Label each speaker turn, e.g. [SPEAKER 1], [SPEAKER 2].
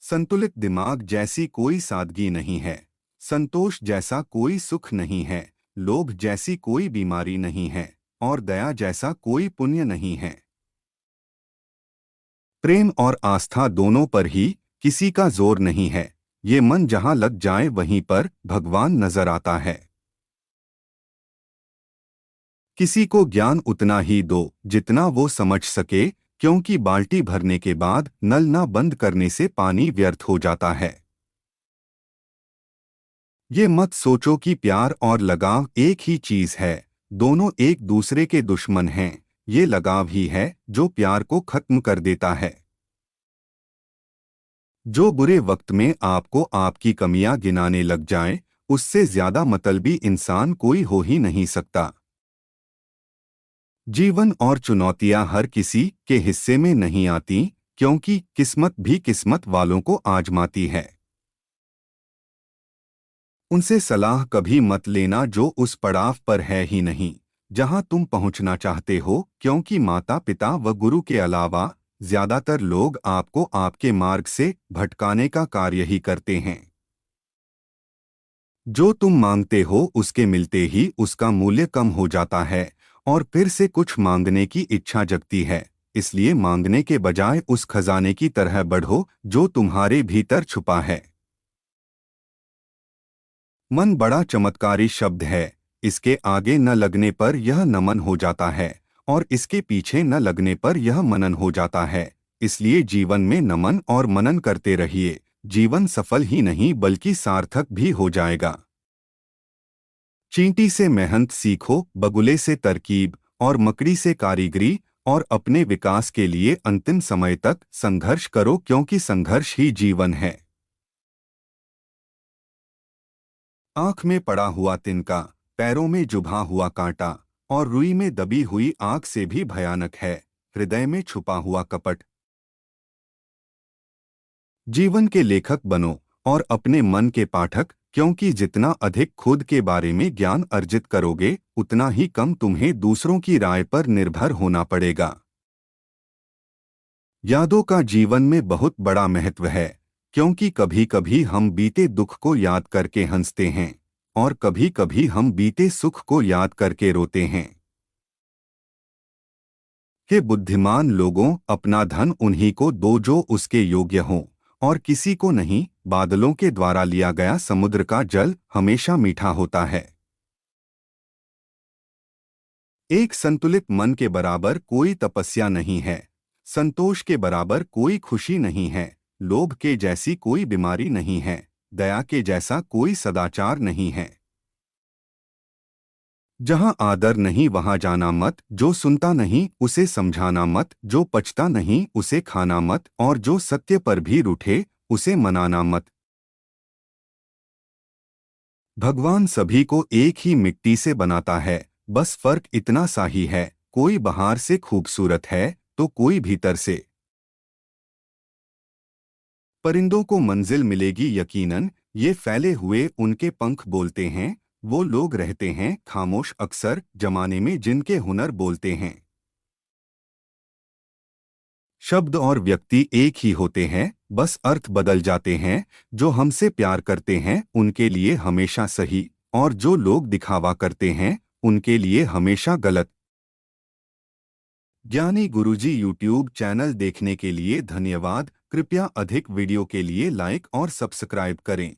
[SPEAKER 1] संतुलित दिमाग जैसी कोई सादगी नहीं है। संतोष जैसा कोई सुख नहीं है। लोभ जैसी कोई बीमारी नहीं है और दया जैसा कोई पुण्य नहीं है। प्रेम और आस्था दोनों पर ही किसी का जोर नहीं है। ये मन जहां लग जाए वहीं पर भगवान नजर आता है। किसी को ज्ञान उतना ही दो जितना वो समझ सके, क्योंकि बाल्टी भरने के बाद नल ना बंद करने से पानी व्यर्थ हो जाता है। ये मत सोचो कि प्यार और लगाव एक ही चीज है। दोनों एक दूसरे के दुश्मन हैं। ये लगाव ही है जो प्यार को खत्म कर देता है। जो बुरे वक्त में आपको आपकी कमियां गिनाने लग जाए, उससे ज्यादा मतलबी इंसान कोई हो ही नहीं सकता। जीवन और चुनौतियां हर किसी के हिस्से में नहीं आती, क्योंकि किस्मत भी किस्मत वालों को आजमाती है। उनसे सलाह कभी मत लेना जो उस पड़ाव पर है ही नहीं जहां तुम पहुंचना चाहते हो, क्योंकि माता पिता व गुरु के अलावा ज्यादातर लोग आपको आपके मार्ग से भटकाने का कार्य ही करते हैं। जो तुम मांगते हो उसके मिलते ही उसका मूल्य कम हो जाता है और फिर से कुछ मांगने की इच्छा जगती है। इसलिए मांगने के बजाय उस खजाने की तरह बढ़ो जो तुम्हारे भीतर छुपा है। मन बड़ा चमत्कारी शब्द है। इसके आगे न लगने पर यह नमन हो जाता है और इसके पीछे न लगने पर यह मनन हो जाता है। इसलिए जीवन में नमन और मनन करते रहिए। जीवन सफल ही नहीं बल्कि सार्थक भी हो जाएगा। चींटी से मेहनत सीखो, बगुले से तरकीब और मकड़ी से कारीगरी, और अपने विकास के लिए अंतिम समय तक संघर्ष करो, क्योंकि संघर्ष ही जीवन है। आंख में पड़ा हुआ तिनका, पैरों में चुभा हुआ कांटा और रुई में दबी हुई आग से भी भयानक है हृदय में छुपा हुआ कपट। जीवन के लेखक बनो और अपने मन के पाठक, क्योंकि जितना अधिक खुद के बारे में ज्ञान अर्जित करोगे उतना ही कम तुम्हें दूसरों की राय पर निर्भर होना पड़ेगा। यादों का जीवन में बहुत बड़ा महत्व है, क्योंकि कभी कभी हम बीते दुख को याद करके हंसते हैं और कभी कभी हम बीते सुख को याद करके रोते हैं। हे बुद्धिमान लोगों, अपना धन उन्हीं को दो जो उसके योग्य हों और किसी को नहीं। बादलों के द्वारा लिया गया समुद्र का जल हमेशा मीठा होता है। एक संतुलित मन के बराबर कोई तपस्या नहीं है। संतोष के बराबर कोई खुशी नहीं है। लोभ के जैसी कोई बीमारी नहीं है। दया के जैसा कोई सदाचार नहीं है। जहां आदर नहीं वहां जाना मत। जो सुनता नहीं उसे समझाना मत। जो पचता नहीं उसे खाना मत और जो सत्य पर भी रूठे उसे मनाना मत। भगवान सभी को एक ही मिट्टी से बनाता है, बस फर्क इतना सा ही है, कोई बाहर से खूबसूरत है तो कोई भीतर से। परिंदों को मंजिल मिलेगी यकीनन, ये फैले हुए उनके पंख बोलते हैं। वो लोग रहते हैं खामोश अक्सर जमाने में जिनके हुनर बोलते हैं। शब्द और व्यक्ति एक ही होते हैं, बस अर्थ बदल जाते हैं। जो हमसे प्यार करते हैं उनके लिए हमेशा सही, और जो लोग दिखावा करते हैं उनके लिए हमेशा गलत। ज्ञानी गुरुजी यूट्यूब चैनल देखने के लिए धन्यवाद। कृपया अधिक वीडियो के लिए लाइक और सब्सक्राइब करें।